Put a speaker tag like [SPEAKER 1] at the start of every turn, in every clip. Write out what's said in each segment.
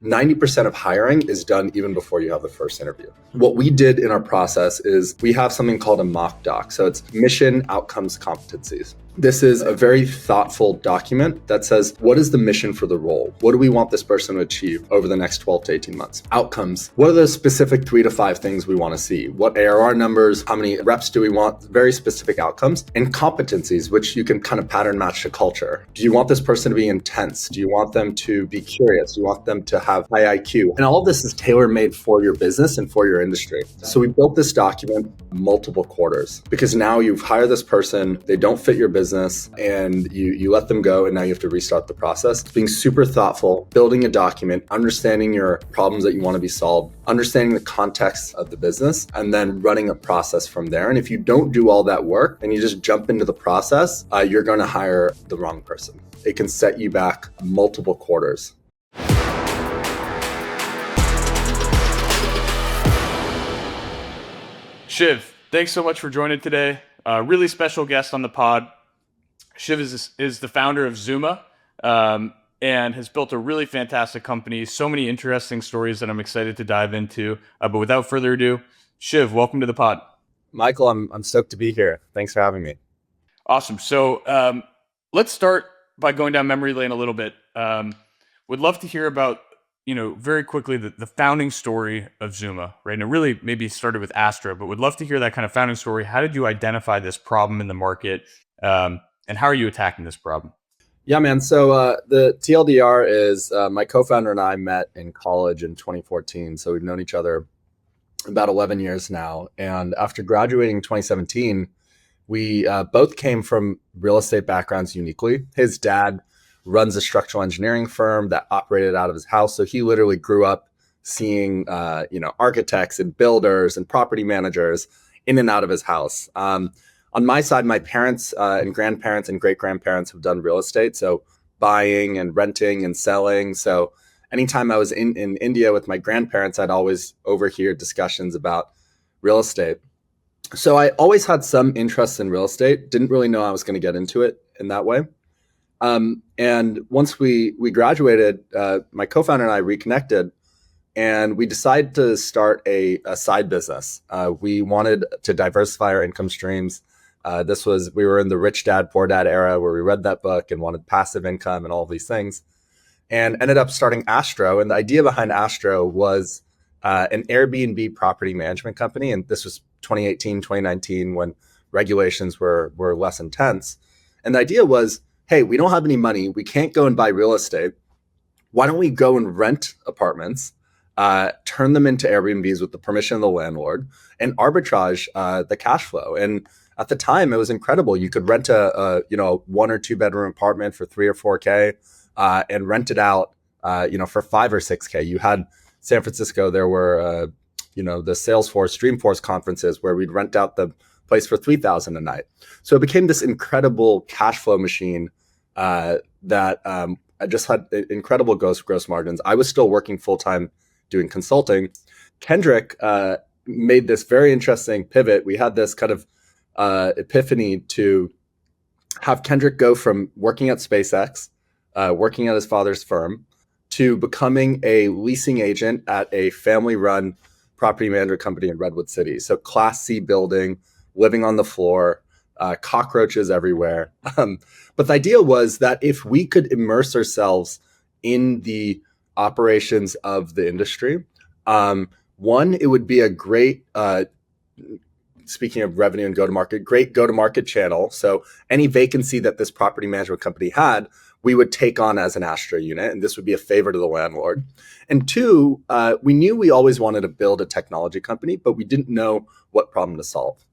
[SPEAKER 1] 90% of hiring is done even before you have the first interview. What we did in our process is we have something called a mock doc. So it's mission, outcomes, competencies. This is a very thoughtful document that says, what is the mission for the role? What do we want this person to achieve over the next 12 to 18 months? Outcomes. What are the specific 3 to 5 things we want to see? What ARR numbers? How many reps do we want? Very specific outcomes. And competencies, which you can kind of pattern match to culture. Do you want this person to be intense? Do you want them to be curious? Do you want them to have high IQ? And all of this is tailor-made for your business and for your industry. So we built this document multiple quarters because now you've hired this person, they don't fit your business, and you let them go, and now you have to restart the process. Being super thoughtful, building a document, understanding your problems that you want to be solved, understanding the context of the business, and then running a process from there. And if you don't do all that work and you just jump into the process, you're going to hire the wrong person. It can set you back multiple quarters.
[SPEAKER 2] Shiv, thanks so much for joining today. Really special guest on the pod. Shiv is the founder of Zuma and has built a really fantastic company. So many interesting stories that I'm excited to dive into. But without further ado, Shiv, welcome to the pod.
[SPEAKER 1] Michael, I'm stoked to be here. Thanks for having me.
[SPEAKER 2] Awesome. So let's start by going down memory lane a little bit. Would love to hear about, very quickly the founding story of Zuma, right? And it really maybe started with Astra, but would love to hear that kind of founding story. How did you identify this problem in the market? And how are you attacking this problem?
[SPEAKER 1] Yeah, man. So the TLDR is my co-founder and I met in college in 2014. So we've known each other about 11 years now. And after graduating in 2017, we both came from real estate backgrounds uniquely. His dad runs a structural engineering firm that operated out of his house. So he literally grew up seeing architects and builders and property managers in and out of his house. On my side, my parents and grandparents and great-grandparents have done real estate, so buying and renting and selling. So anytime I was in India with my grandparents, I'd always overhear discussions about real estate. So I always had some interest in real estate, didn't really know I was going to get into it in that way. And once we graduated, my co-founder and I reconnected, and we decided to start a side business. We wanted to diversify our income streams. We were in the rich dad, poor dad era where we read that book and wanted passive income and all of these things, and ended up starting Astro. And the idea behind Astro was an Airbnb property management company. And this was 2018, 2019, when regulations were less intense. And the idea was, hey, we don't have any money. We can't go and buy real estate. Why don't we go and rent apartments, turn them into Airbnbs with the permission of the landlord, and arbitrage the cash flow? And at the time, it was incredible. You could rent a 1 or 2 bedroom apartment for $3 or $4K and rent it out, for $5 or $6K. You had San Francisco. There were, the Salesforce, Dreamforce conferences where we'd rent out the place for $3,000 a night. So it became this incredible cash flow machine that I just had incredible gross margins. I was still working full time doing consulting. Kendrick made this very interesting pivot. We had this kind of epiphany to have Kendrick go from working at SpaceX, working at his father's firm, to becoming a leasing agent at a family-run property management company in Redwood City. So Class C building, living on the floor, cockroaches everywhere. But the idea was that if we could immerse in the operations of the industry, one, it would be a great speaking of revenue and go-to-market, great go-to-market channel. So any vacancy that this property management company had, we would take on as an Astra unit, and this would be a favor to the landlord. And two, we knew we always wanted to build a technology company, but we didn't know what problem to solve.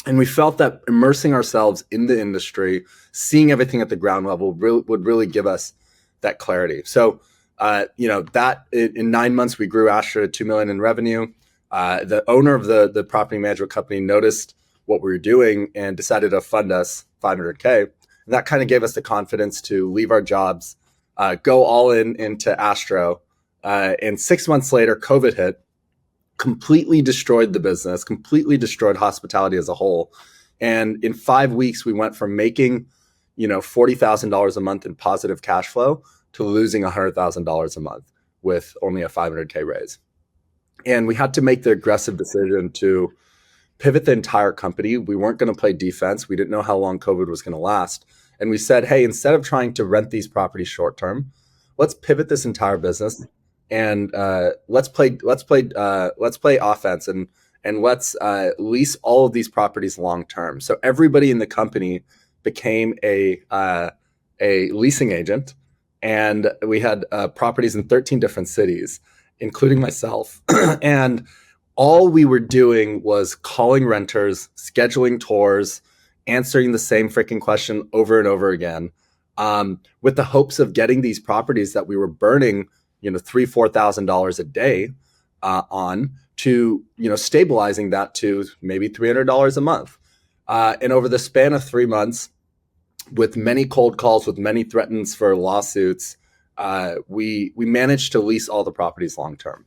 [SPEAKER 1] And we felt that immersing ourselves in the industry, seeing everything at the ground level would really give us that clarity. So, that in 9 months, we grew Astra to $2 million in revenue. The owner of the property management company noticed what we were doing and decided to fund us $500K. And that kind of gave us the confidence to leave our jobs, go all into Astro. And 6 months later, COVID hit, completely destroyed the business, completely destroyed hospitality as a whole. And in 5 weeks, we went from making, $40,000 a month in positive cash flow to losing $100,000 a month. with only a 500K raise. And we had to make the aggressive decision to pivot the entire company. We weren't going to play defense. We didn't know how long COVID was going to last. And we said, hey, instead of trying to rent these properties short term, let's pivot this entire business and let's play offense and let's lease all of these properties long term. So everybody in the company became a leasing agent, and we had properties in 13 different cities, including myself. And all we were doing was calling renters, scheduling tours, answering the same freaking question over and over again, with the hopes of getting these properties that we were burning, $3,000-$4,000 a day on to, stabilizing that to maybe $300 a month. And over the span of 3 months, with many cold calls, with many threats for lawsuits, we managed to lease all the properties long term.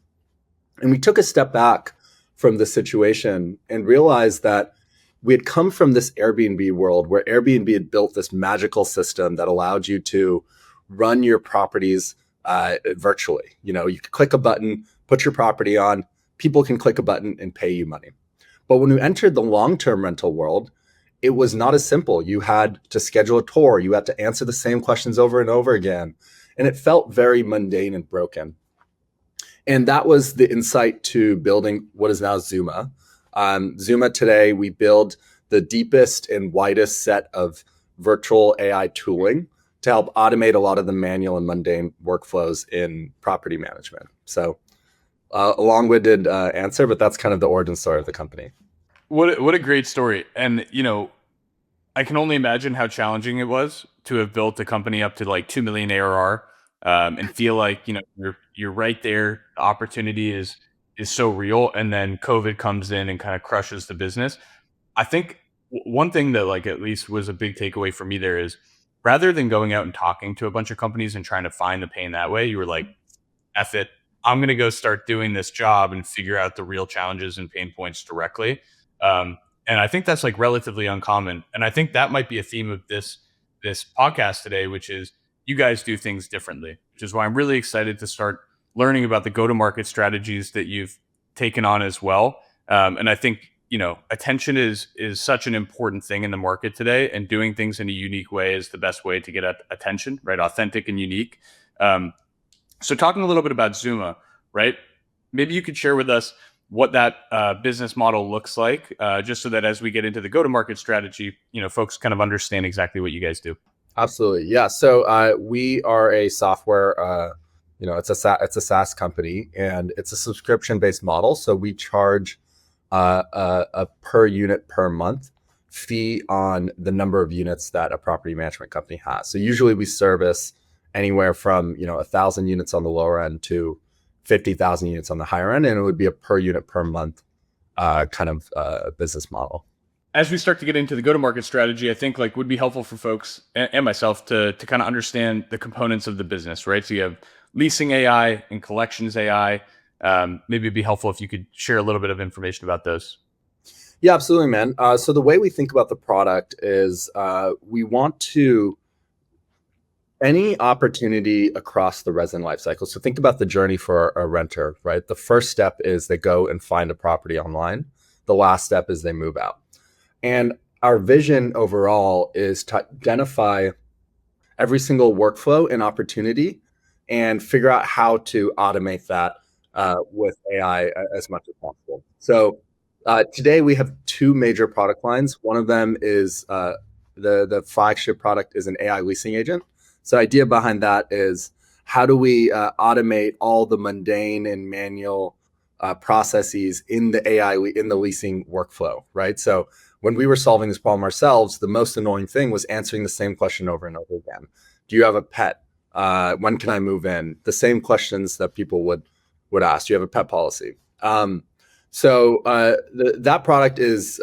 [SPEAKER 1] And we took a step back from the situation and realized that we had come from this Airbnb world where Airbnb had built this magical system that allowed you to run your properties virtually. You could click a button, put your property on, people can click a button and pay you money. But when we entered the long-term rental world, it was not as simple. You had to schedule a tour. You had to answer the same questions over and over again. And it felt very mundane and broken. And that was the insight to building what is now Zuma. Zuma today, we build the deepest and widest set of virtual AI tooling to help automate a lot of the manual and mundane workflows in property management. So a long-winded answer, but that's kind of the origin story of the company.
[SPEAKER 2] What a great story. And, I can only imagine how challenging it was to have built a company up to like 2 million ARR and feel like, you're right there. The opportunity is so real. And then COVID comes in and kind of crushes the business. I think one thing that like at least was a big takeaway for me there is rather than going out and talking to a bunch of companies and trying to find the pain that way, you were like, F it. I'm going to go start doing this job and figure out the real challenges and pain points directly. And I think that's like relatively uncommon. And I think that might be a theme of this podcast today, which is you guys do things differently, which is why I'm really excited to start learning about the go-to-market strategies that you've taken on as well. And I think, attention is such an important thing in the market today, and doing things in a unique way is the best way to get attention, right? Authentic and unique. So talking a little bit about Zuma, right? Maybe you could share with us what that business model looks like, just so that as we get into the go-to-market strategy, folks kind of understand exactly what you guys do.
[SPEAKER 1] Absolutely. Yeah. So we are a software, it's a SaaS company, and it's a subscription-based model. So we charge a per unit per month fee on the number of units that a property management company has. So usually we service anywhere from 1,000 units on the lower end to 50,000 units on the higher end, and it would be a per unit per month kind of business model.
[SPEAKER 2] As we start to get into the go-to-market strategy, I think like would be helpful for folks and myself to kind of understand the components of the business, right? So you have leasing AI and collections AI. Maybe it'd be helpful if you could share a little bit of information about those.
[SPEAKER 1] Yeah, absolutely, man. So the way we think about the product is we want to any opportunity across the resident lifecycle. So think about the journey for a renter, right? The first step is they go and find a property online. The last step is they move out. And our vision overall is to identify every single workflow and opportunity and figure out how to automate that with AI as much as possible. So today we have two major product lines. One of them is the flagship product is an AI leasing agent. So the idea behind that is how do we automate all the mundane and manual processes in the AI, in the leasing workflow, right? So when we were solving this problem ourselves, the most annoying thing was answering the same question over and over again. Do you have a pet? When can I move in? The same questions that people would ask. Do you have a pet policy? So that product is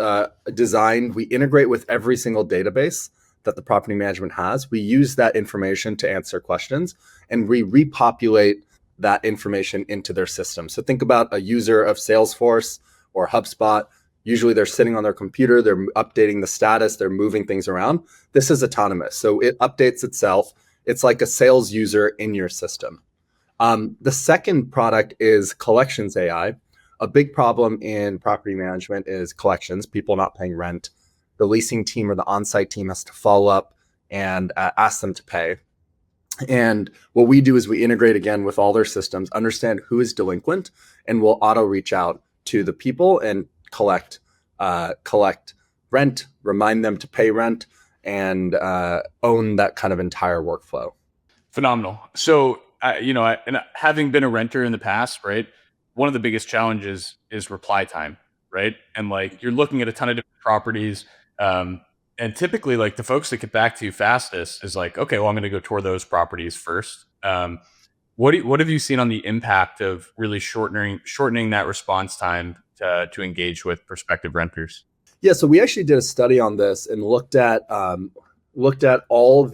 [SPEAKER 1] designed, we integrate with every single database that the property management has. We use that information to answer questions, and we repopulate that information into their system. So think about a user of Salesforce or HubSpot. Usually they're sitting on their computer, they're updating the status, they're moving things around. This is autonomous. So it updates itself. It's like a sales user in your system. The second product is collections AI. A big problem in property management is collections, people not paying rent. The leasing team or the on-site team has to follow up and ask them to pay. And what we do is we integrate again with all their systems, understand who is delinquent, and we'll auto reach out to the people and collect rent, remind them to pay rent, and own that kind of entire workflow.
[SPEAKER 2] Phenomenal. So, and having been a renter in the past, right? One of the biggest challenges is reply time, right? And like you're looking at a ton of different properties, and typically, like the folks that get back to you fastest is like, okay, well, I'm going to go tour those properties first. What have you seen on the impact of really shortening that response time to engage with prospective renters?
[SPEAKER 1] Yeah, so we actually did a study on this and looked at all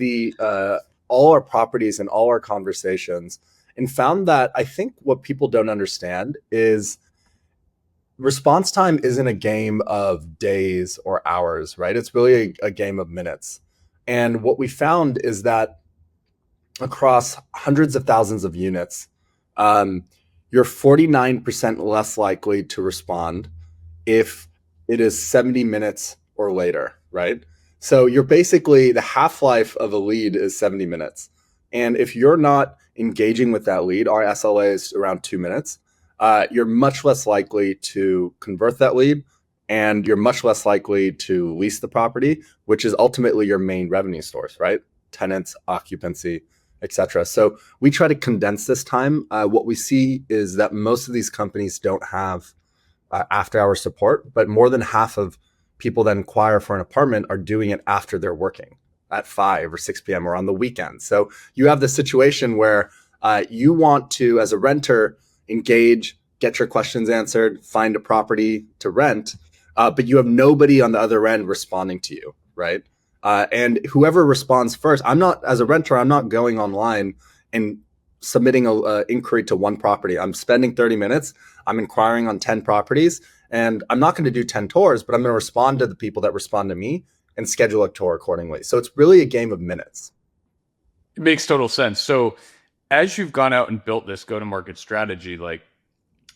[SPEAKER 1] our properties and all our conversations, and found that I think what people don't understand is response time isn't a game of days or hours, right? It's really a game of minutes. And what we found is that across hundreds of thousands of units, um, you're 49% less likely to respond if it is 70 minutes or later, right? So you're basically, the half life of a lead is 70 minutes. And if you're not engaging with that lead, our SLA is around 2 minutes, you're much less likely to convert that lead, and you're much less likely to lease the property, which is ultimately your main revenue source, right? Tenants, occupancy, etc. So we try to condense this time. What we see is that most of these companies don't have after hour support, but more than half of people that inquire for an apartment are doing it after they're working at 5 or 6 p.m. or on the weekend. So you have the situation where you want to, as a renter, engage, get your questions answered, find a property to rent, but you have nobody on the other end responding to you, right? And whoever responds first, as a renter, I'm not going online and submitting a inquiry to one property. I'm spending 30 minutes. I'm inquiring on 10 properties, and I'm not going to do 10 tours, but I'm going to respond to the people that respond to me and schedule a tour accordingly. So it's really a game of minutes.
[SPEAKER 2] It makes total sense. So, as you've gone out and built this go-to-market strategy, like,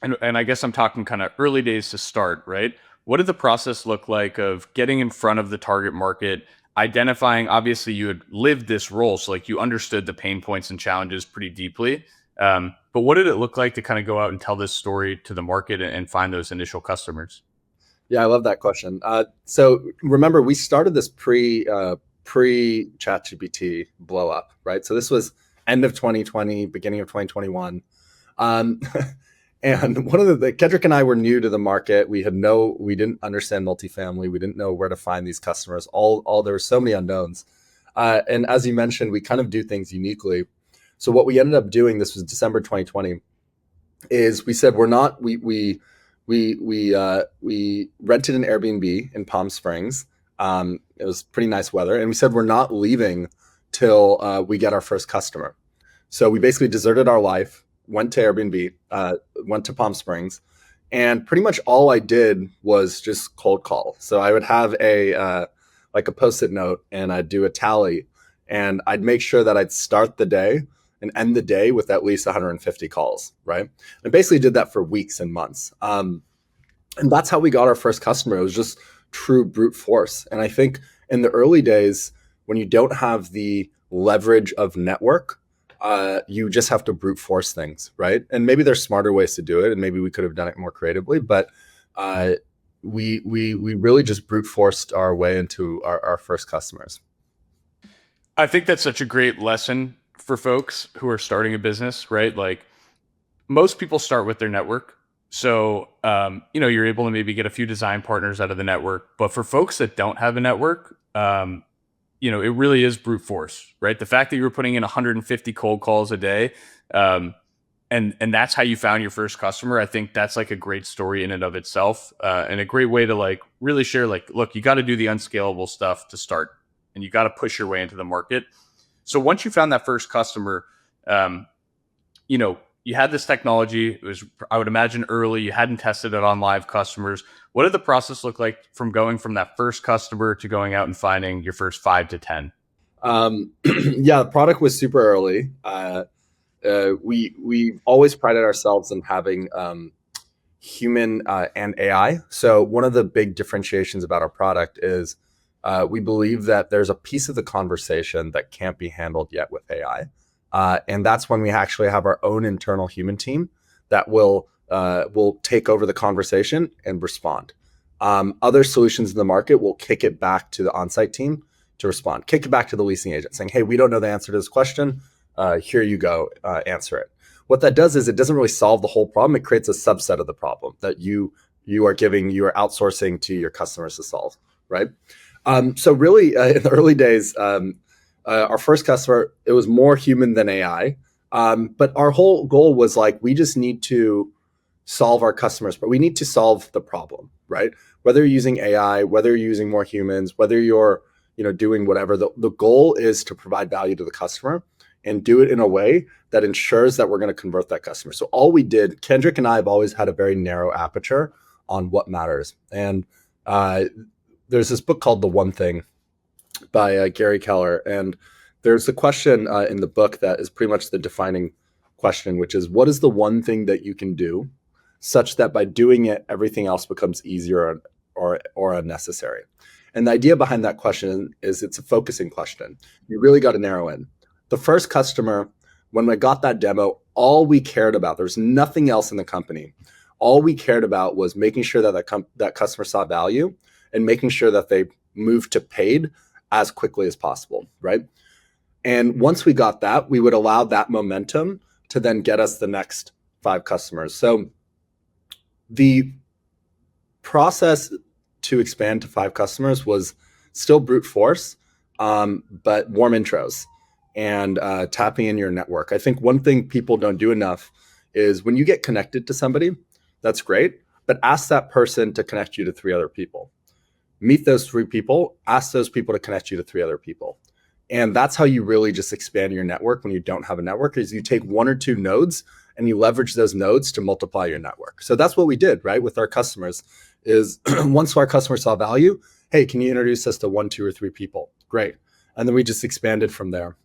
[SPEAKER 2] and I guess I'm talking kind of early days to start, right? What did the process look like of getting in front of the target market, identifying, obviously you had lived this role, so like you understood the pain points and challenges pretty deeply. But what did it look like to kind of go out and tell this story to the market and find those initial customers?
[SPEAKER 1] Yeah, I love that question. So remember, we started this pre ChatGPT blow up, right? So this was end of 2020, beginning of 2021. Um, and one of the Kedrick and I were new to the market. We didn't understand multifamily. We didn't know where to find these customers. There were so many unknowns. And as you mentioned, we kind of do things uniquely. So what we ended up doing, this was December 2020, is we said we rented an Airbnb in Palm Springs. It was pretty nice weather, and we said we're not leaving till we get our first customer. So we basically deserted our life, went to Airbnb, went to Palm Springs, and pretty much all I did was just cold call. So I would have a Post-it note, and I'd do a tally, and I'd make sure that I'd start the day and end the day with at least 150 calls, right? I basically did that for weeks and months. And that's how we got our first customer. It was just true brute force. And I think in the early days, when you don't have the leverage of network, you just have to brute force things, right? And maybe there's smarter ways to do it, and maybe we could have done it more creatively, but we really just brute forced our way into our first customers.
[SPEAKER 2] I think that's such a great lesson for folks who are starting a business, right? Like most people start with their network. So, you're able to maybe get a few design partners out of the network. But for folks that don't have a network, it really is brute force, right? The fact that you were putting in 150 cold calls a day, and that's how you found your first customer. I think that's like a great story in and of itself, and a great way to like really share, like, look, you got to do the unscalable stuff to start, and you got to push your way into the market. So once you found that first customer, you had this technology. It was, I would imagine, early. You hadn't tested it on live customers. What did the process look like from going from that first customer to going out and finding your first 5 to 10?
[SPEAKER 1] Yeah, the product was super early. we always prided ourselves in having human and AI. So one of the big differentiations about our product is we believe that there's a piece of the conversation that can't be handled yet with AI, and that's when we actually have our own internal human team that will take over the conversation and respond. Other solutions in the market will kick it back to the on-site team to respond, kick it back to the leasing agent saying, hey, we don't know the answer to this question. Here you go, answer it. What that does is it doesn't really solve the whole problem. It creates a subset of the problem that you are outsourcing to your customers to solve, right? So really, in the early days, our first customer, it was more human than AI. But our whole goal was like, we just need to solve our customers, but we need to solve the problem, right? Whether you're using AI, whether you're using more humans, whether you're doing whatever, the goal is to provide value to the customer and do it in a way that ensures that we're going to convert that customer. So all we did, Kendrick and I have always had a very narrow aperture on what matters. And there's this book called The One Thing by Gary Keller. And there's a question in the book that is pretty much the defining question, which is, what is the one thing that you can do such that by doing it, everything else becomes easier or unnecessary? And the idea behind that question is it's a focusing question. You really got to narrow in. The first customer, when I got that demo, all we cared about, there was nothing else in the company. All we cared about was making sure that customer saw value and making sure that they moved to paid as quickly as possible, right? And once we got that, we would allow that momentum to then get us the next 5 customers. So the process to expand to 5 customers was still brute force, but warm intros and tapping in your network. I think one thing people don't do enough is when you get connected to somebody, that's great, but ask that person to connect you to 3 other people. Meet those 3 people, ask those people to connect you to 3 other people. And that's how you really just expand your network when you don't have a network, is you take 1 or 2 nodes and you leverage those nodes to multiply your network. So that's what we did, right, with our customers is once our customers saw value, hey, can you introduce us to 1, 2, or 3 people? Great. And then we just expanded from there.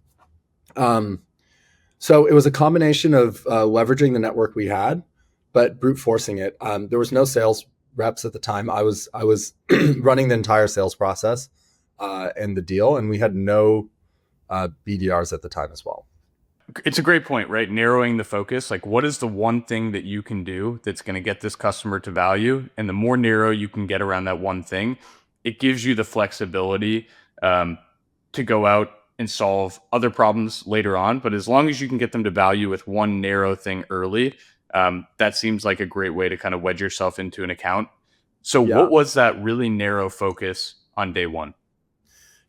[SPEAKER 1] So it was a combination of leveraging the network we had, but brute forcing it. There was no sales reps at the time. I was running the entire sales process and the deal, and we had no BDRs at the time as well.
[SPEAKER 2] It's a great point, right? Narrowing the focus. Like, what is the one thing that you can do that's going to get this customer to value? And the more narrow you can get around that one thing, it gives you the flexibility to go out and solve other problems later on. But as long as you can get them to value with one narrow thing early, that seems like a great way to kind of wedge yourself into an account. So what was that really narrow focus on day one?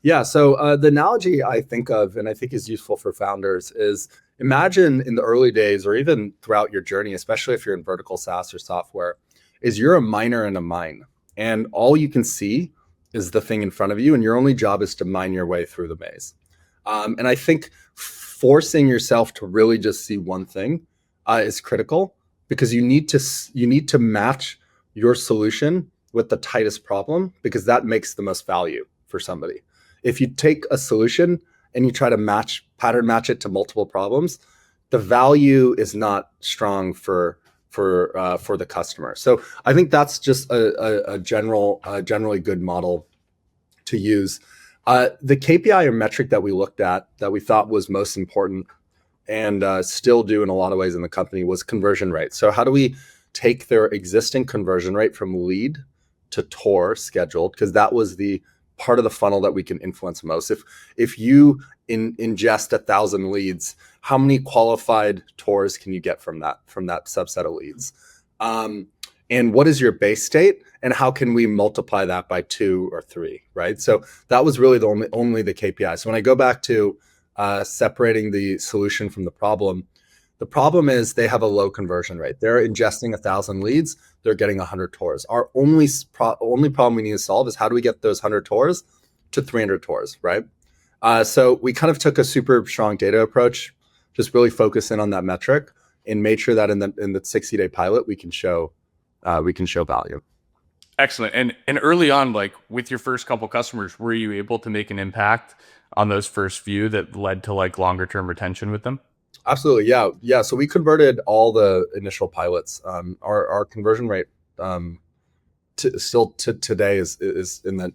[SPEAKER 1] Yeah. So the analogy I think of, and I think is useful for founders, is imagine in the early days or even throughout your journey, especially if you're in vertical SaaS or software, is you're a miner in a mine. And all you can see is the thing in front of you. And your only job is to mine your way through the maze. And I think forcing yourself to really just see one thing is critical, because you need to match your solution with the tightest problem, because that makes the most value for somebody. If you take a solution and you try to pattern match it to multiple problems, the value is not strong for the customer. So I think that's just a generally good model to use. The KPI or metric that we looked at that we thought was most important, and still do in a lot of ways in the company, was conversion rate. So how do we take their existing conversion rate from lead to tour scheduled? Because that was the part of the funnel that we can influence most. If you ingest 1,000 leads, how many qualified tours can you get from that subset of leads? And what is your base state, and how can we multiply that by 2 or 3, right? So that was really only the KPI. So when I go back to separating the solution from the problem is they have a low conversion rate. They're ingesting 1,000 leads, they're getting 100 tours. Our only problem we need to solve is how do we get those 100 tours to 300 tours, right? So we kind of took a super strong data approach, just really focus in on that metric and made sure that in the 60-day pilot we can show value.
[SPEAKER 2] Excellent. And early on, like with your first couple customers, were you able to make an impact on those first few that led to like longer term retention with them?
[SPEAKER 1] Absolutely. Yeah. Yeah. So we converted all the initial pilots. Our conversion rate still to today is in the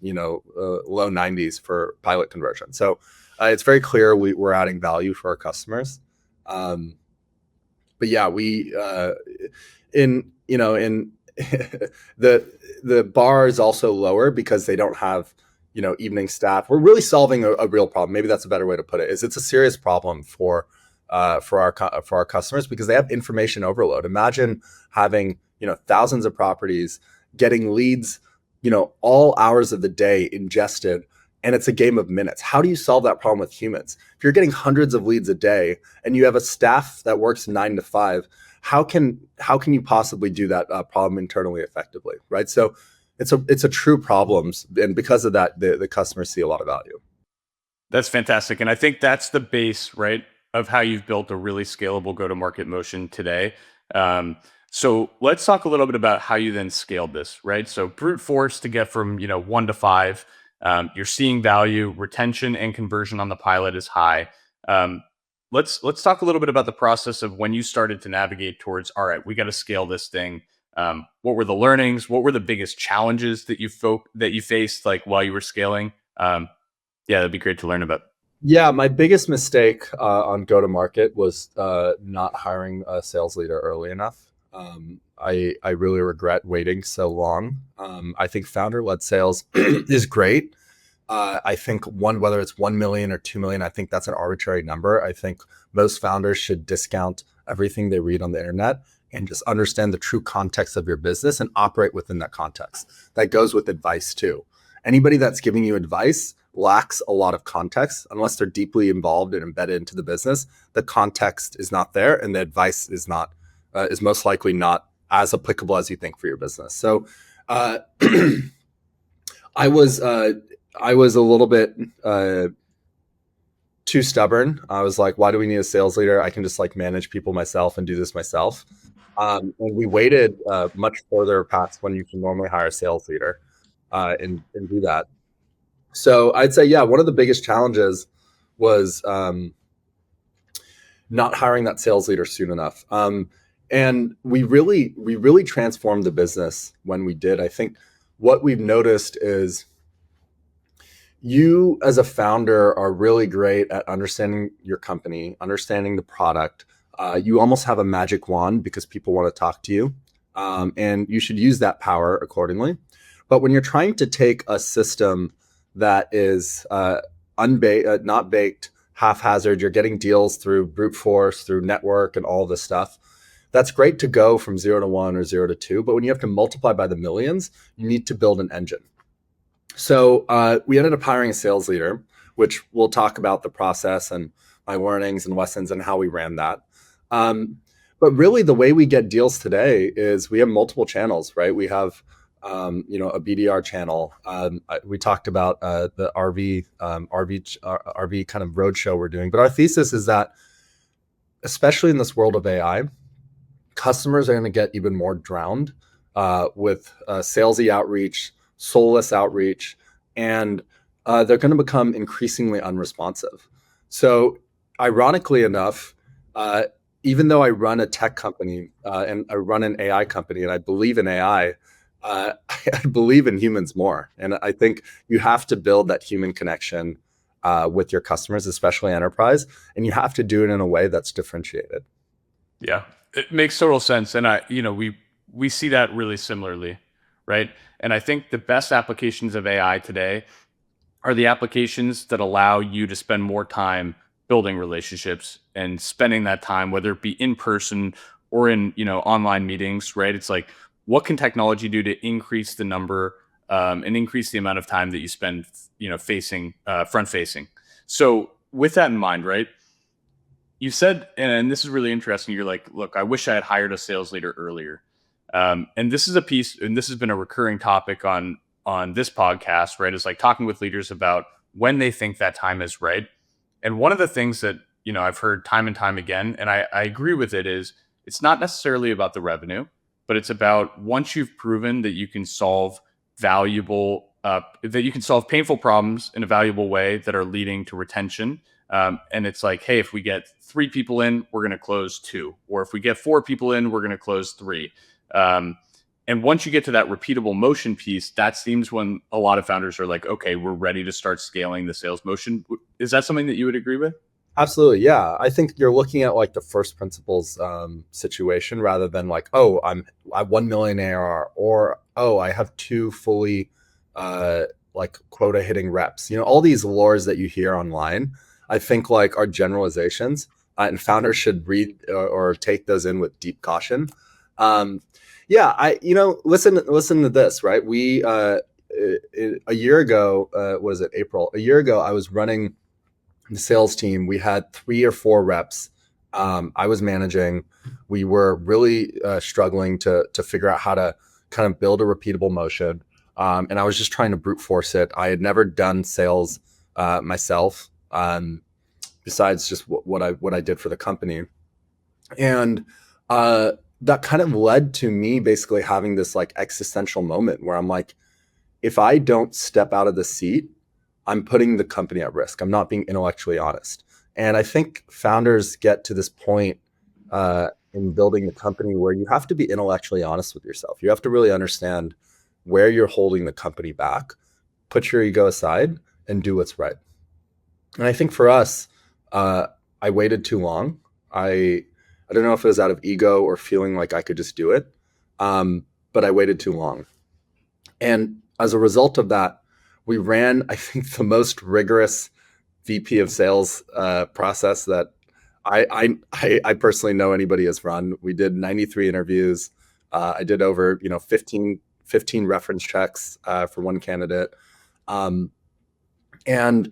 [SPEAKER 1] low 90s for pilot conversion. So it's very clear we're adding value for our customers. Um, but yeah, we in the bar is also lower because they don't have evening staff. We're really solving a real problem. Maybe that's a better way to put it. Is it's a serious problem for our customers because they have information overload. Imagine having thousands of properties, getting leads all hours of the day ingested, and it's a game of minutes. How do you solve that problem with humans? If you're getting hundreds of leads a day and you have a staff that works 9 to 5, how can you possibly do that problem internally effectively, right? So it's a true problem, and because of that, the customers see a lot of value.
[SPEAKER 2] That's fantastic. And I think that's the base, right, of how you've built a really scalable go to market motion today. Um, so let's talk a little bit about how you then scaled this, right? So brute force to get from 1 to 5. You're seeing value, retention and conversion on the pilot is high. Um, let's talk a little bit about the process of when you started to navigate towards, all right, we got to scale this thing. What were the learnings? What were the biggest challenges that you faced like while you were scaling? Yeah, that'd be great to learn about.
[SPEAKER 1] Yeah, my biggest mistake on go to market was not hiring a sales leader early enough. I really regret waiting so long. I think founder led sales is great. I think whether it's 1 million or 2 million, I think that's an arbitrary number. I think most founders should discount everything they read on the internet and just understand the true context of your business and operate within that context. That goes with advice too. Anybody that's giving you advice lacks a lot of context unless they're deeply involved and embedded into the business. The context is not there, and the advice is most likely not as applicable as you think for your business. So, uh, I was uh, I was a little bit too stubborn. I was like, why do we need a sales leader? I can just like manage people myself and do this myself. And we waited much further past when you can normally hire a sales leader and do that. So I'd say, yeah, one of the biggest challenges was not hiring that sales leader soon enough. And we really transformed the business when we did. I think what we've noticed is you as a founder are really great at understanding your company, understanding the product. You almost have a magic wand because people want to talk to you, and you should use that power accordingly. But when you're trying to take a system that is not baked, haphazard, you're getting deals through brute force, through network, and all this stuff. That's great to go from 0 to 1 or 0 to 2, but when you have to multiply by the millions, you need to build an engine. So we ended up hiring a sales leader, which we'll talk about the process and my learnings and lessons and how we ran that. Um, but really, the way we get deals today is we have multiple channels, right? We have a BDR channel. We talked about the RV kind of roadshow we're doing, but our thesis is that, especially in this world of AI, customers are going to get even more drowned with salesy outreach, soulless outreach, and they're going to become increasingly unresponsive. So, ironically enough, even though I run a tech company and I run an AI company and I believe in AI, I believe in humans more. And I think you have to build that human connection with your customers, especially enterprise, and you have to do it in a way that's differentiated.
[SPEAKER 2] Yeah, it makes total sense, and we see that really similarly, right? And I think the best applications of AI today are the applications that allow you to spend more time building relationships and spending that time, whether it be in person or in online meetings, right? It's like, what can technology do to increase the number and increase the amount of time that you spend, facing front facing. So with that in mind, right? You said, and this is really interesting. You're like, look, I wish I had hired a sales leader earlier. And this is a piece, and this has been a recurring topic on this podcast, right? Is like talking with leaders about when they think that time is right. And one of the things that I've heard time and time again, and I agree with it, is it's not necessarily about the revenue, but it's about once you've proven that you can solve painful problems in a valuable way that are leading to retention And it's like, hey, if we get 3 people in, we're going to close 2, or if we get 4 people in, we're going to close 3. And once you get to that repeatable motion piece, that seems when a lot of founders are like, okay, we're ready to start scaling the sales motion. Is that something that you would agree with?
[SPEAKER 1] Absolutely, yeah. I think you're looking at like the first principles situation rather than like, oh, I have 1 million ARR, or oh, I have 2 fully uh, like quota hitting reps. All these lures that you hear online, I think like are generalizations, and founders should read or take those in with deep caution. Um, yeah, listen to this, right? We a year ago, was it April? A year ago, I was running the sales team. We had 3 or 4 reps. I was managing. We were really struggling to figure out how to kind of build a repeatable motion. And I was just trying to brute force it. I had never done sales myself, besides just what I did for the company. And that kind of led to me basically having this like existential moment where I'm like, if I don't step out of the seat, I'm putting the company at risk. I'm not being intellectually honest. And I think founders get to this point in building the company where you have to be intellectually honest with yourself. You have to really understand where you're holding the company back, put your ego aside, and do what's right. And I think for us, uh, I waited too long. I don't know if it was out of ego or feeling like I could just do it, but I waited too long. And as a result of that, we ran, I think, the most rigorous VP of sales process that I personally know anybody has run. We did 93 interviews. I did over 15 reference checks for one candidate, um, and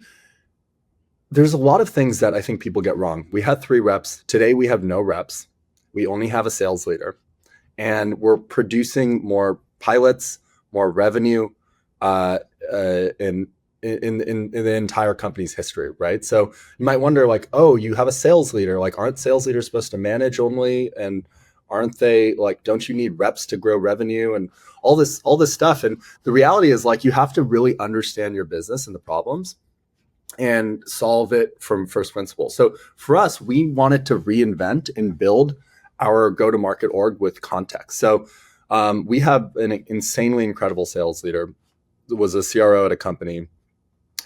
[SPEAKER 1] there's a lot of things that I think people get wrong. We had 3 reps. Today we have no reps. We only have a sales leader, and we're producing more pilots, more revenue, in the entire company's history, right? So you might wonder, like, oh, you have a sales leader. Like, aren't sales leaders supposed to manage only? And aren't they like, don't you need reps to grow revenue and all this stuff? And the reality is, like, you have to really understand your business and the problems and solve it from first principles. So for us, we wanted to reinvent and build our go-to-market org with context. So we have an insanely incredible sales leader, was a CRO at a company,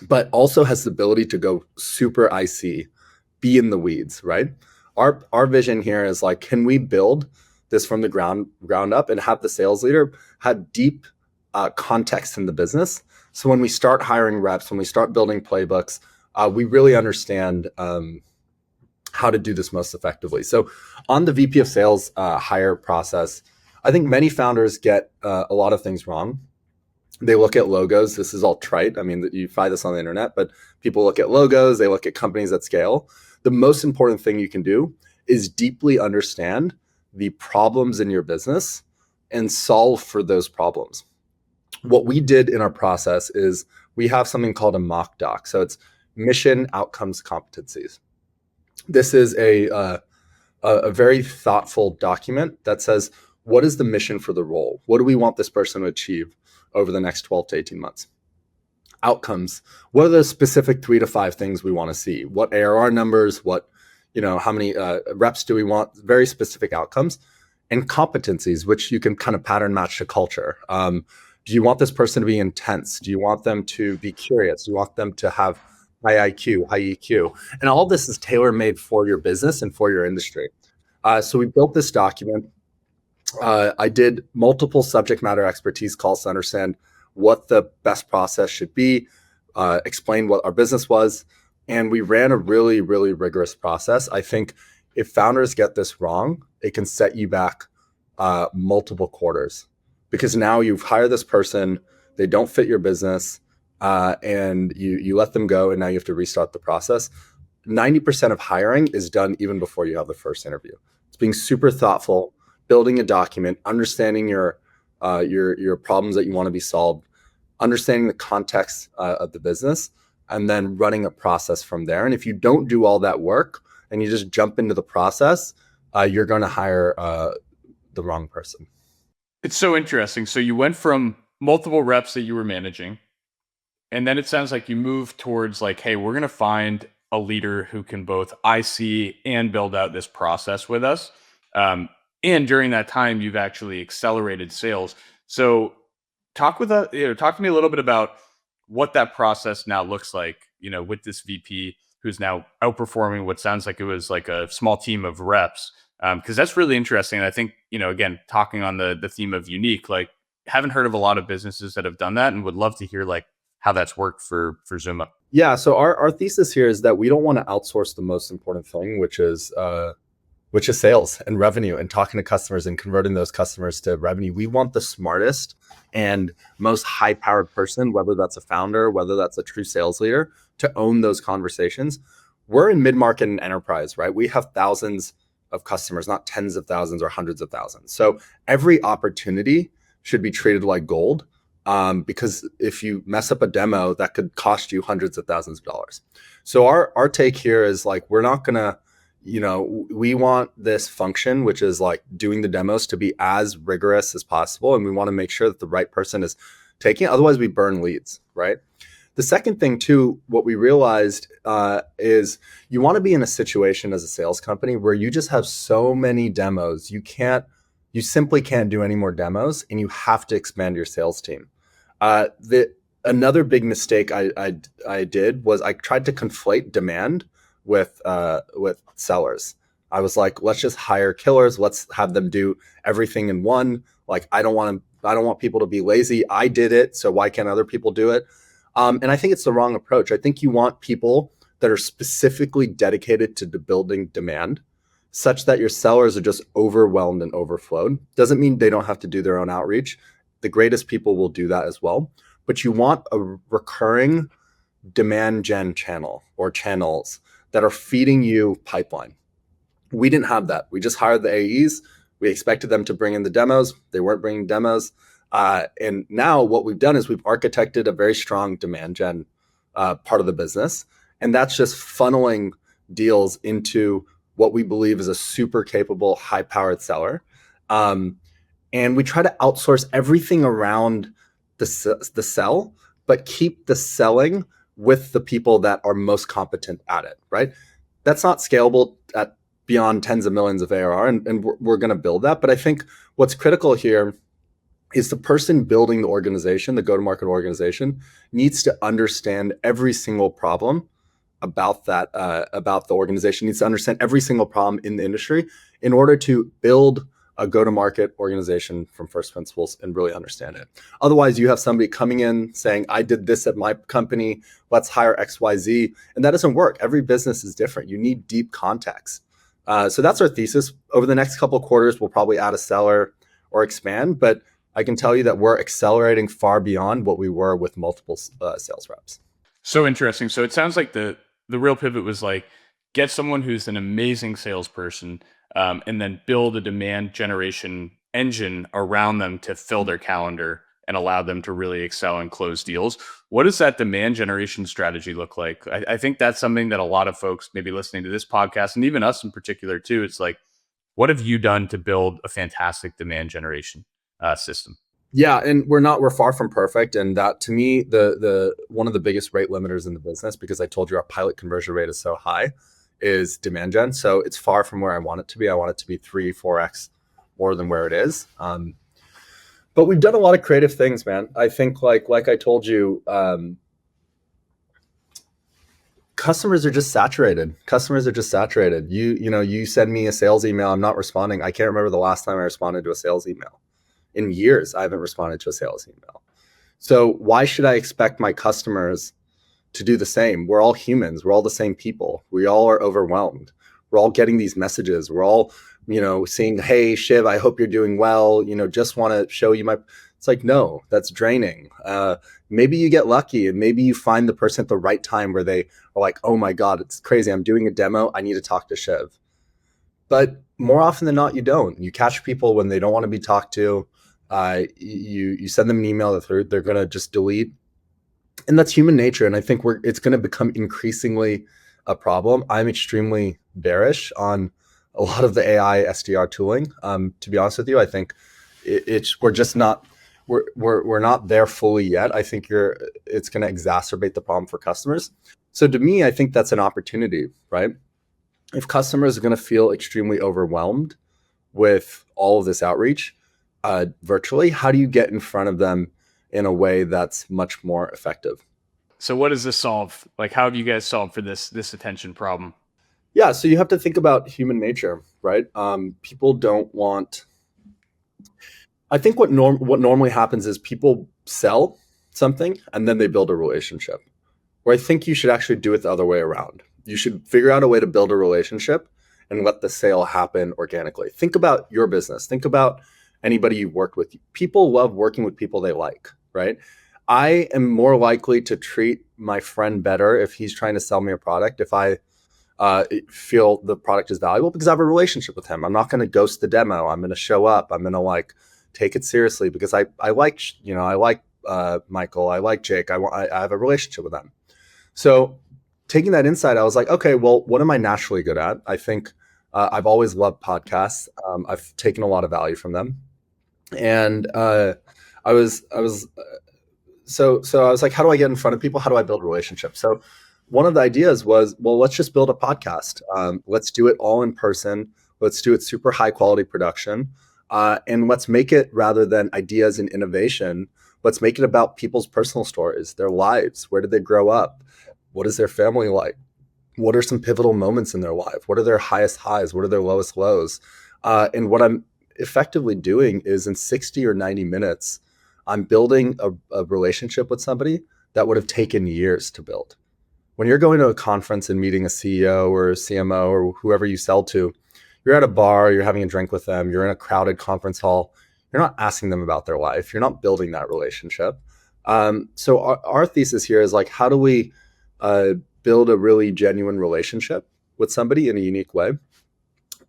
[SPEAKER 1] but also has the ability to go super IC, be in the weeds, right? Our vision here is like, can we build this from the ground up and have the sales leader have deep context in the business? So when we start hiring reps, when we start building playbooks, we really understand how to do this most effectively. So on the VP of sales hire process, I think many founders get a lot of things wrong. They look at logos. This is all trite. I mean, you find this on the internet, but people look at logos. They look at companies at scale. The most important thing you can do is deeply understand the problems in your business and solve for those problems. What we did in our process is we have something called a mock doc. So it's mission, outcomes, competencies. This is a very thoughtful document that says, what is the mission for the role? What do we want this person to achieve over the next 12 to 18 months? Outcomes. What are the specific 3 to 5 things we want to see? What ARR numbers? How many reps do we want? Very specific outcomes. And competencies, which you can kind of pattern match to culture. Do you want this person to be intense? Do you want them to be curious? Do you want them to have high IQ, high EQ? And all this is tailor-made for your business and for your industry. So we built this document. I did multiple subject matter expertise calls to understand what the best process should be, explain what our business was, and we ran a really, really rigorous process. I think if founders get this wrong, it can set you back multiple quarters, because now you've hired this person, they don't fit your business, and you let them go, and now you have to restart the process. 90% of hiring is done even before you have the first interview. It's being super thoughtful, building a document, understanding your problems that you want to be solved, understanding the context of the business, and then running a process from there. And if you don't do all that work and you just jump into the process, you're going to hire the wrong person.
[SPEAKER 2] It's so interesting. So you went from multiple reps that you were managing, and then it sounds like you moved towards like, hey, we're going to find a leader who can both IC and build out this process with us. And during that time, you've actually accelerated sales. So talk with us, talk to me a little bit about what that process now looks like, with this VP who's now outperforming what sounds like it was like a small team of reps. Because that's really interesting. And I think, again, talking on the theme of unique, like haven't heard of a lot of businesses that have done that, and would love to hear like how that's worked for Zuma.
[SPEAKER 1] Yeah. So our thesis here is that we don't want to outsource the most important thing, which is sales and revenue and talking to customers and converting those customers to revenue. We want the smartest and most high-powered person, whether that's a founder, whether that's a true sales leader, to own those conversations. We're in mid-market and enterprise, right? We have thousands of customers, not tens of thousands or hundreds of thousands. So every opportunity should be treated like gold, because if you mess up a demo, that could cost you hundreds of thousands of dollars. So our take here is like, we're not gonna, we want this function, which is like doing the demos, to be as rigorous as possible. And we want to make sure that the right person is taking it. Otherwise we burn leads, right? The second thing too, what we realized is you want to be in a situation as a sales company where you just have so many demos. You simply can't do any more demos, and you have to expand your sales team. Another big mistake I did was I tried to conflate demand with sellers. I was like, let's just hire killers. Let's have them do everything in one. Like, I don't want people to be lazy. I did it, so why can't other people do it? And I think it's the wrong approach. I think you want people that are specifically dedicated to building demand, such that your sellers are just overwhelmed and overflowed. Doesn't mean they don't have to do their own outreach. The greatest people will do that as well. But you want a recurring demand gen channel or channels that are feeding you pipeline. We didn't have that. We just hired the AEs. We expected them to bring in the demos. They weren't bringing demos. And now what we've done is we've architected a very strong demand gen part of the business. And that's just funneling deals into what we believe is a super capable, high-powered seller. And we try to outsource everything around the sell, but keep the selling with the people that are most competent at it, right? That's not scalable at beyond tens of millions of ARR, and we're going to build that. But I think what's critical here is the person building the organization, the go-to-market organization, needs to understand every single problem about that, about the organization, needs to understand every single problem in the industry in order to build a go-to-market organization from first principles and really understand it. Otherwise, you have somebody coming in saying, I did this at my company, let's hire XYZ. And that doesn't work. Every business is different. You need deep context. So that's our thesis. Over the next couple of quarters, we'll probably add a seller or expand, but I can tell you that we're accelerating far beyond what we were with multiple sales reps.
[SPEAKER 2] So interesting. So it sounds like the real pivot was like, get someone who's an amazing salesperson, and then build a demand generation engine around them to fill their calendar and allow them to really excel and close deals. What does that demand generation strategy look like? I think that's something that a lot of folks maybe listening to this podcast, and even us in particular too, it's like, what have you done to build a fantastic demand generation system?
[SPEAKER 1] Yeah, and we're far from perfect, and that to me, the one of the biggest rate limiters in the business, because I told you our pilot conversion rate is so high, is demand gen. So it's far from where I want it to be. I want it to be 3-4x more than where it is. But we've done a lot of creative things, man. I think like I told you, customers are just saturated. You send me a sales email, I'm not responding. I can't remember the last time I responded to a sales email. In years, I haven't responded to a sales email. So why should I expect my customers to do the same? We're all humans. We're all the same people. We all are overwhelmed. We're all getting these messages. We're all, saying, hey, Shiv, I hope you're doing well. Just want to show you it's like, no, that's draining. Maybe you get lucky and maybe you find the person at the right time where they are like, oh my God, it's crazy. I'm doing a demo. I need to talk to Shiv. But more often than not, you don't. You catch people when they don't want to be talked to. You send them an email that they're going to just delete. And that's human nature. And I think it's going to become increasingly a problem. I'm extremely bearish on a lot of the AI SDR tooling. To be honest with you, I think we're just not we're not there fully yet. I think it's going to exacerbate the problem for customers. So to me, I think that's an opportunity, right? If customers are going to feel extremely overwhelmed with all of this outreach virtually, how do you get in front of them in a way that's much more effective?
[SPEAKER 2] So what does this solve? Like, how have you guys solved for this attention problem?
[SPEAKER 1] Yeah, so you have to think about human nature, right? People don't want. I think what normally happens is people sell something and then they build a relationship. Where I think you should actually do it the other way around. You should figure out a way to build a relationship and let the sale happen organically. Think about your business. Think about anybody you've worked with. People love working with people they like, right? I am more likely to treat my friend better if he's trying to sell me a product, if I feel the product is valuable, because I have a relationship with him. I'm not going to ghost the demo. I'm going to show up. I'm going to like take it seriously because I like, I like Michael. I like Jake. I have a relationship with them. So taking that insight, I was like, okay, well, what am I naturally good at? I think I've always loved podcasts. I've taken a lot of value from them. And I was so I was like, how do I get in front of people? How do I build relationships? So one of the ideas was, well, let's just build a podcast. Let's do it all in person. Let's do it super high quality production. And let's make it, rather than ideas and innovation, let's make it about people's personal stories, their lives. Where did they grow up? What is their family like? What are some pivotal moments in their life? What are their highest highs? What are their lowest lows? And what I'm effectively doing is, in 60 or 90 minutes, I'm building a relationship with somebody that would have taken years to build. When you're going to a conference and meeting a CEO or a CMO or whoever you sell to, you're at a bar, you're having a drink with them, you're in a crowded conference hall, you're not asking them about their life, you're not building that relationship. So our thesis here is like, how do we build a really genuine relationship with somebody in a unique way?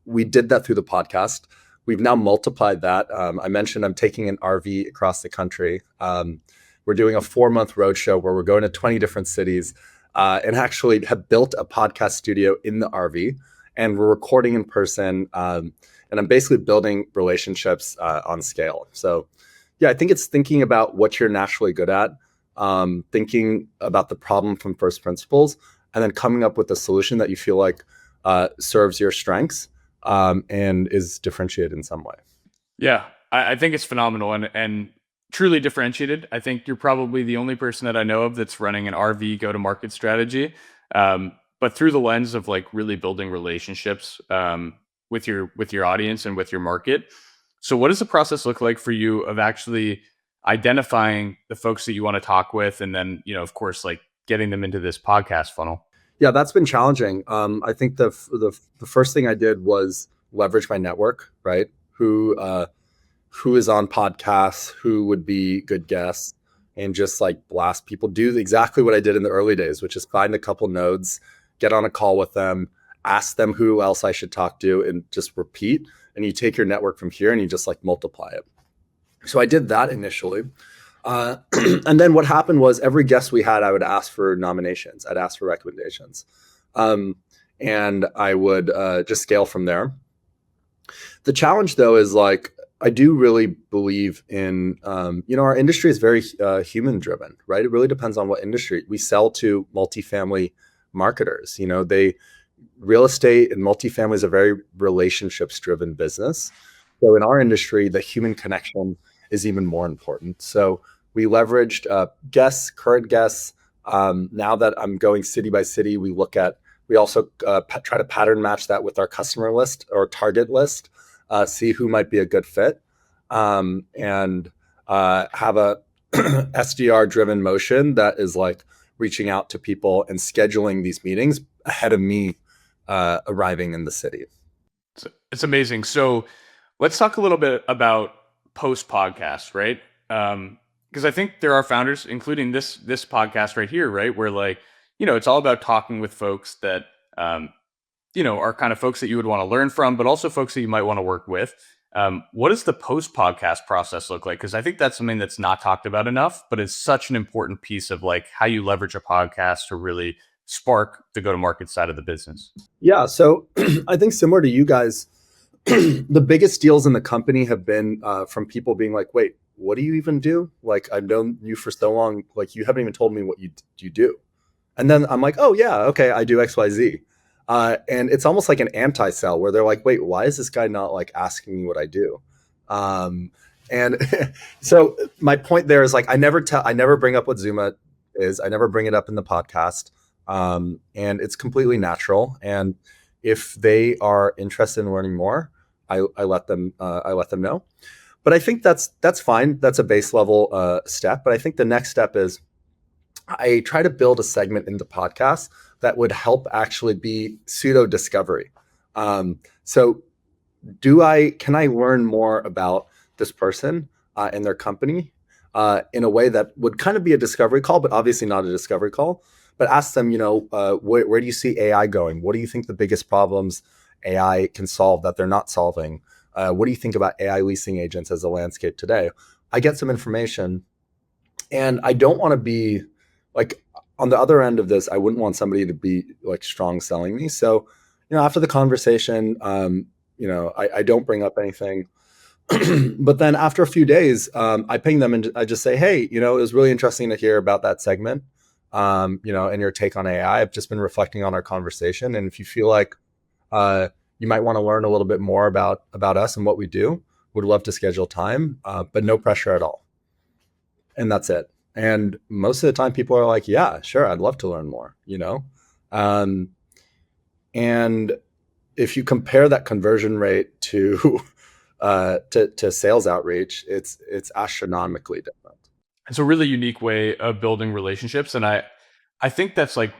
[SPEAKER 1] We did that through the podcast. We've now multiplied that. I mentioned I'm taking an RV across the country. We're doing a 4-month roadshow where we're going to 20 different cities and actually have built a podcast studio in the RV. And we're recording in person. And I'm basically building relationships on scale. So yeah, I think it's thinking about what you're naturally good at, thinking about the problem from first principles, and then coming up with a solution that you feel like serves your strengths and is differentiated in some way.
[SPEAKER 2] Yeah, I think it's phenomenal and truly differentiated. I think you're probably the only person that I know of that's running an RV go-to-market strategy, but through the lens of like really building relationships with your audience and with your market. So, what does the process look like for you of actually identifying the folks that you want to talk with, and then of course, like getting them into this podcast funnel?
[SPEAKER 1] Yeah, that's been challenging. I think the first thing I did was leverage my network, right? Who is on podcasts, who would be good guests, and just like blast people. Do exactly what I did in the early days, which is find a couple nodes, get on a call with them, ask them who else I should talk to, and just repeat. And you take your network from here and you just like multiply it. So I did that initially. And then what happened was, every guest we had, I would ask for nominations. I'd ask for recommendations. And I would just scale from there. The challenge, though, is like, I do really believe in, our industry is very human driven, right? It really depends on what industry. We sell to multifamily marketers. Real estate and multifamily is a very relationships driven business. So in our industry, the human connection is even more important. So we leveraged current guests. Now that I'm going city by city, we also try to pattern match that with our customer list or target list, see who might be a good fit, and have a SDR driven motion that is like reaching out to people and scheduling these meetings ahead of me arriving in the city.
[SPEAKER 2] It's amazing. So let's talk a little bit about post podcast, right? Because I think there are founders, including this podcast right here, right, where like it's all about talking with folks that are kind of folks that you would want to learn from, but also folks that you might want to work with. What does the post podcast process look like? Because I think that's something that's not talked about enough, but it's such an important piece of like how you leverage a podcast to really spark the go-to-market side of the business.
[SPEAKER 1] Yeah. So I think similar to you guys, the biggest deals in the company have been from people being like, wait, what do you even do? Like, I've known you for so long. Like, you haven't even told me what you do. And then I'm like, oh yeah, okay, I do XYZ. And it's almost like an anti-sell where they're like, wait, why is this guy not like asking me what I do? Um, and so my point there is like, I never bring up what Zuma is. I never bring it up in the podcast. And it's completely natural. And if they are interested in learning more, I let them know. But I think that's fine. That's a base level step. But I think the next step is I try to build a segment in the podcast that would help actually be pseudo discovery. So can I learn more about this person and their company in a way that would kind of be a discovery call, but obviously not a discovery call, but ask them, where do you see AI going? What do you think the biggest problems AI can solve that they're not solving? What do you think about AI leasing agents as a landscape today? I get some information, and I don't want to be like on the other end of this. I wouldn't want somebody to be like strong selling me. So, after the conversation, I don't bring up anything. But then after a few days, I ping them and I just say, hey, it was really interesting to hear about that segment, and your take on AI. I've just been reflecting on our conversation. And if you feel like you might want to learn a little bit more about us and what we do, would love to schedule time, but no pressure at all. And that's it. And most of the time people are like, yeah, sure, I'd love to learn more, Um, and if you compare that conversion rate to sales outreach, it's astronomically different.
[SPEAKER 2] It's a really unique way of building relationships, and I think that's like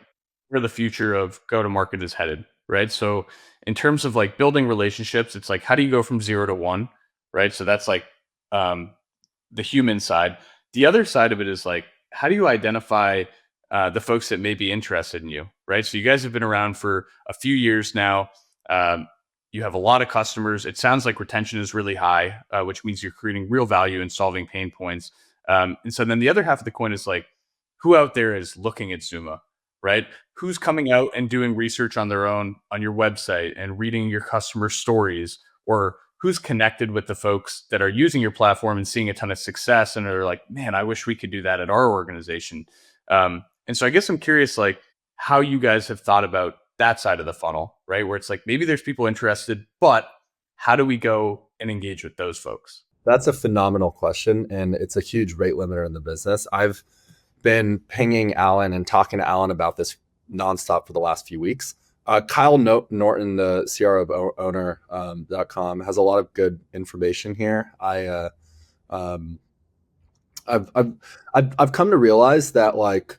[SPEAKER 2] where the future of go to market is headed, right? So in terms of like building relationships, it's like how do you go from 0 to 1, right? So that's like um, the human side. The other side of it is like how do you identify the folks that may be interested in you, right? So you guys have been around for a few years now. Um, you have a lot of customers. It sounds like retention is really high, which means you're creating real value and solving pain points. And so then the other half of the coin is like, who out there is looking at Zuma, right? Who's coming out and doing research on their own on your website and reading your customer stories, or who's connected with the folks that are using your platform and seeing a ton of success and are like, man, I wish we could do that at our organization. And so I guess I'm curious, like, how you guys have thought about that side of the funnel, right? Where it's like maybe there's people interested, but how do we go and engage with those folks?
[SPEAKER 1] That's a phenomenal question, and it's a huge rate limiter in the business. I've been pinging Alan and talking to Alan about this nonstop for the last few weeks. Kyle Norton, the CRO owner .com, has a lot of good information here. I've come to realize that like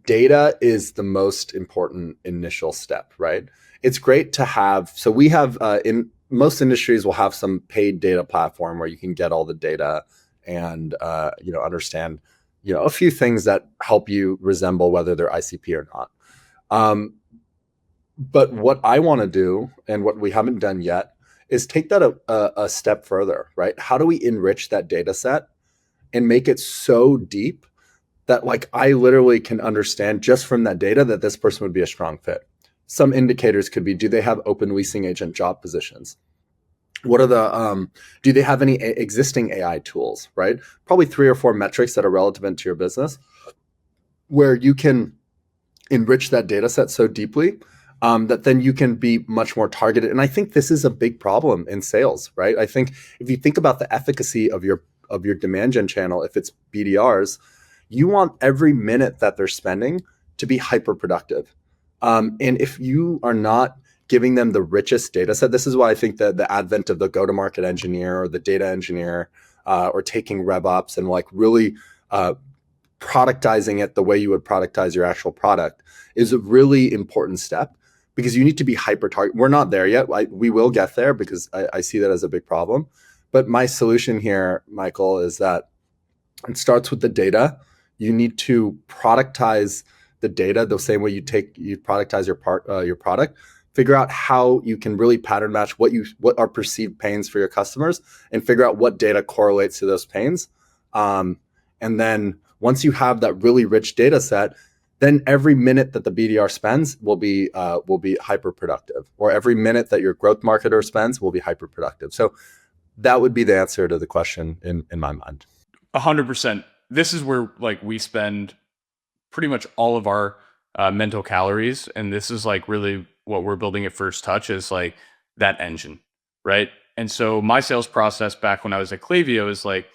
[SPEAKER 1] data is the most important initial step, right? It's great to have. So we have in most industries will have some paid data platform where you can get all the data and understand a few things that help you resemble whether they're ICP or not. But what I want to do and what we haven't done yet is take that a step further, right? How do we enrich that data set and make it so deep that like I literally can understand just from that data that this person would be a strong fit? Some indicators could be, do they have open leasing agent job positions? What are the, do they have any existing AI tools, right? Probably 3 or 4 metrics that are relevant to your business where you can enrich that data set so deeply that then you can be much more targeted. And I think this is a big problem in sales, right? I think if you think about the efficacy of your demand gen channel, if it's BDRs, you want every minute that they're spending to be hyper productive. And if you are not giving them the richest data set, this is why I think that the advent of the go-to-market engineer or the data engineer or taking RevOps and like really productizing it the way you would productize your actual product is a really important step, because you need to be hyper target. We're not there yet. We will get there because I see that as a big problem. But my solution here, Michael, is that it starts with the data. You need to productize the data the same way you productize your product. Figure out how you can really pattern match what are perceived pains for your customers, and figure out what data correlates to those pains. And then once you have that really rich data set, then every minute that the BDR spends will be hyper productive, or every minute that your growth marketer spends will be hyper productive. So That would be the answer to the question in my mind.
[SPEAKER 2] 100%. This is where like we spend pretty much all of our mental calories, and this is like really what we're building at First Touch is like that engine, right? And so my sales process back when I was at Klaviyo is like,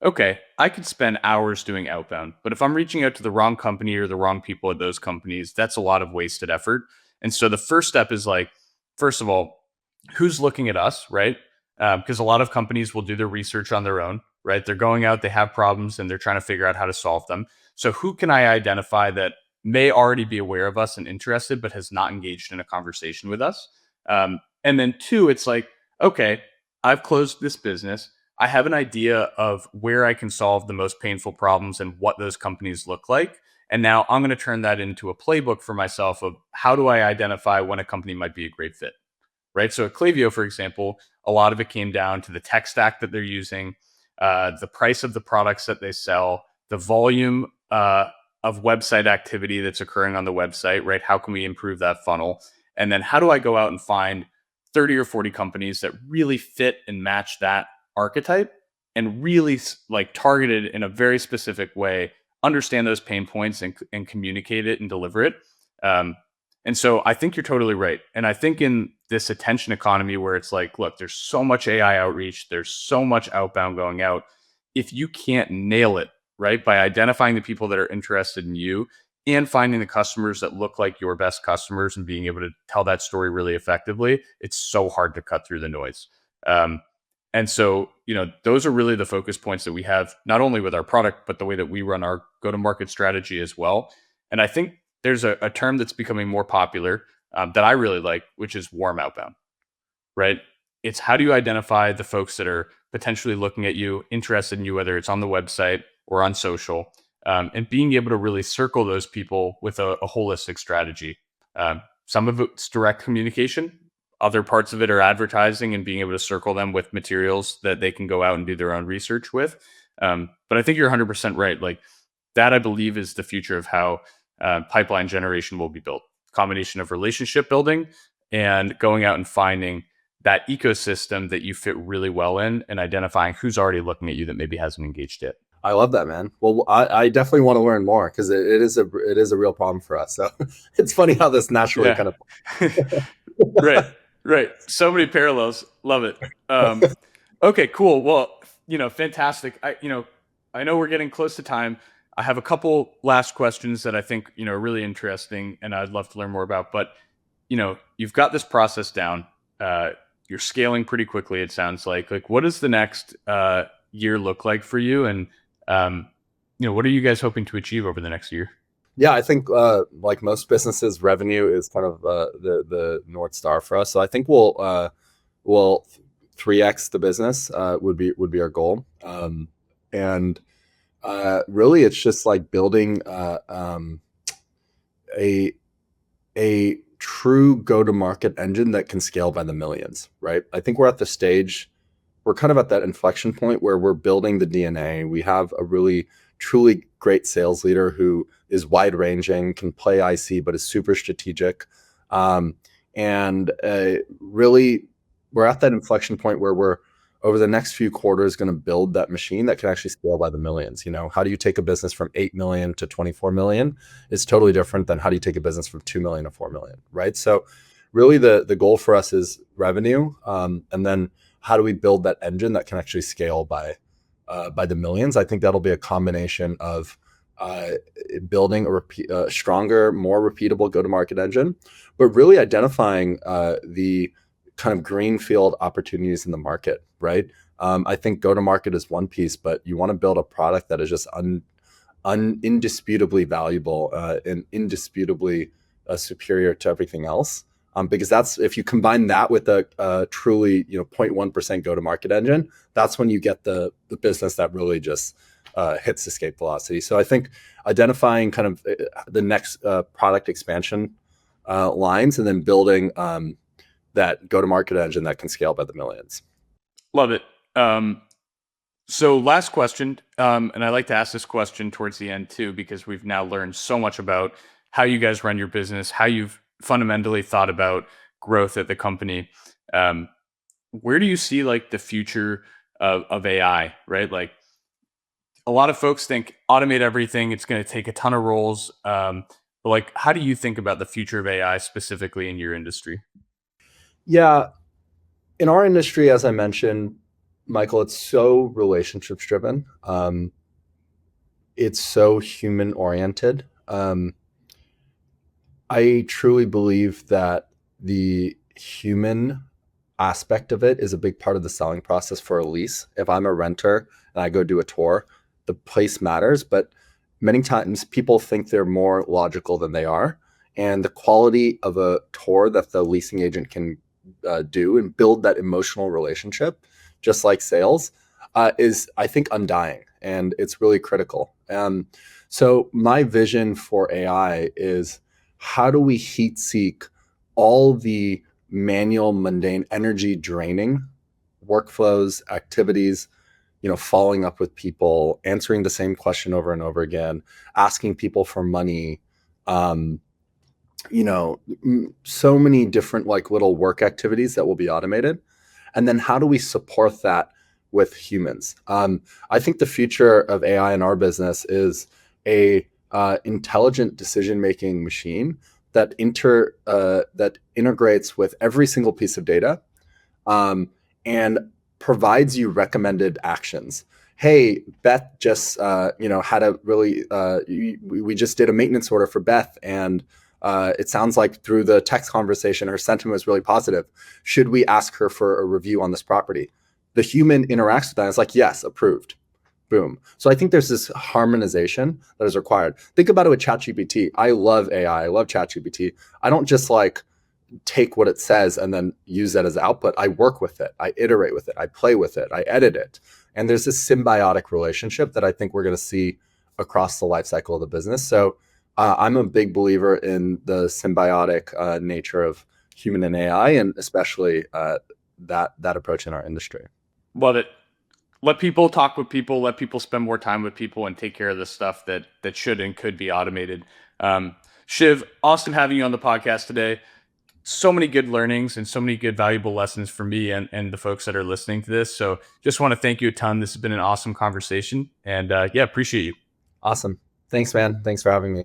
[SPEAKER 2] okay, I could spend hours doing outbound, but if I'm reaching out to the wrong company or the wrong people at those companies, that's a lot of wasted effort. And so the first step is like, first of all, who's looking at us, right? Because a lot of companies will do their research on their own, right? They're going out, they have problems, and they're trying to figure out how to solve them. So who can I identify that may already be aware of us and interested, but has not engaged in a conversation with us? And then two, it's like, okay, I've closed this business. I have an idea of where I can solve the most painful problems and what those companies look like. And now I'm going to turn that into a playbook for myself of how do I identify when a company might be a great fit, right? So at Klaviyo, for example, a lot of it came down to the tech stack that they're using, the price of the products that they sell, the volume of website activity that's occurring on the website, right? How can we improve that funnel? And then how do I go out and find 30 or 40 companies that really fit and match that archetype and really like targeted in a very specific way, understand those pain points and communicate it and deliver it. Um, and so I think you're totally right. And I think in this attention economy where it's like, look, there's so much AI outreach, there's so much outbound going out. If you can't nail it, right, by identifying the people that are interested in you and finding the customers that look like your best customers and being able to tell that story really effectively, it's so hard to cut through the noise. And so, those are really the focus points that we have, not only with our product, but the way that we run our go to market strategy as well. And I think there's a term that's becoming more popular that I really like, which is warm outbound, right? It's how do you identify the folks that are potentially looking at you, interested in you, whether it's on the website or on social, and being able to really circle those people with a holistic strategy. Some of it's direct communication. Other parts of it are advertising and being able to circle them with materials that they can go out and do their own research with. But I think you're 100% right. Like that, I believe, is the future of how pipeline generation will be built. Combination of relationship building and going out and finding that ecosystem that you fit really well in and identifying who's already looking at you that maybe hasn't engaged yet.
[SPEAKER 1] I love that, man. Well, I definitely want to learn more because it is a real problem for us. So it's funny how this naturally
[SPEAKER 2] Yeah.
[SPEAKER 1] kind of.
[SPEAKER 2] Right. Right. So many parallels. Love it. Okay, cool. Well, fantastic. I know we're getting close to time. I have a couple last questions that I think, are really interesting and I'd love to learn more about, but you've got this process down. You're scaling pretty quickly. It sounds like what does the next year look like for you? And, what are you guys hoping to achieve over the next year?
[SPEAKER 1] Yeah, I think like most businesses, revenue is kind of the North Star for us. So I think we'll 3x the business would be our goal. And really, it's just like building a a true go-to-market engine that can scale by the millions, right? I think we're at the stage, we're kind of at that inflection point where we're building the DNA. We have a really truly great sales leader who is wide ranging, can play IC, but is super strategic. And really, we're at that inflection point where we're over the next few quarters going to build that machine that can actually scale by the millions. How do you take a business from 8 million to 24 million? It's totally different than how do you take a business from 2 million to 4 million, right? So really the goal for us is revenue. And then how do we build that engine that can actually scale by the millions? I think that'll be a combination of building a stronger, more repeatable go-to-market engine, but really identifying the kind of greenfield opportunities in the market, right? I think go-to-market is one piece, but you want to build a product that is just indisputably valuable and indisputably superior to everything else. Because that's if you combine that with a truly 0.1% go-to-market engine, that's when you get the business that really just hits escape velocity. So I think identifying kind of the next product expansion lines and then building that go-to-market engine that can scale by the millions.
[SPEAKER 2] Love it. So last question, and I like to ask this question towards the end too, because we've now learned so much about how you guys run your business, how you've fundamentally thought about growth at the company. where do you see like the future of AI, right? Like a lot of folks think automate everything. It's going to take a ton of roles. But like, how do you think about the future of AI specifically in your industry?
[SPEAKER 1] Yeah, in our industry, as I mentioned, Michael, it's so relationships driven. It's so human oriented. I truly believe that the human aspect of it is a big part of the selling process for a lease. If I'm a renter and I go do a tour, the place matters, but many times people think they're more logical than they are. And the quality of a tour that the leasing agent can do and build that emotional relationship, just like sales, is, I think, undying. And it's really critical. So, my vision for AI is how do we heat seek all the manual, mundane, energy draining workflows, activities, following up with people, answering the same question over and over again, asking people for money, um, so many different like little work activities that will be automated. And then how do we support that with humans? I think the future of AI in our business is a intelligent decision making machine that integrates with every single piece of data, um, and provides you recommended actions. Hey, Beth just had a really we just did a maintenance order for Beth, and it sounds like through the text conversation her sentiment was really positive. Should we ask her for a review on this property? The human interacts with that. It's like, yes, approved. Boom. So I think there's this harmonization that is required. Think about it with ChatGPT. I love AI. I love ChatGPT. I don't just like take what it says and then use that as output. I work with it. I iterate with it. I play with it. I edit it. And there's this symbiotic relationship that I think we're going to see across the life cycle of the business. So I'm a big believer in the symbiotic nature of human and AI, and especially that approach in our industry.
[SPEAKER 2] Love it. Let people talk with people. Let people spend more time with people, and take care of the stuff that should and could be automated. Shiv, awesome having you on the podcast today. So many good learnings and so many good valuable lessons for me and the folks that are listening to this. So just want to thank you a ton. This has been an awesome conversation, and yeah, appreciate you.
[SPEAKER 1] Awesome. Thanks, man. Thanks for having me.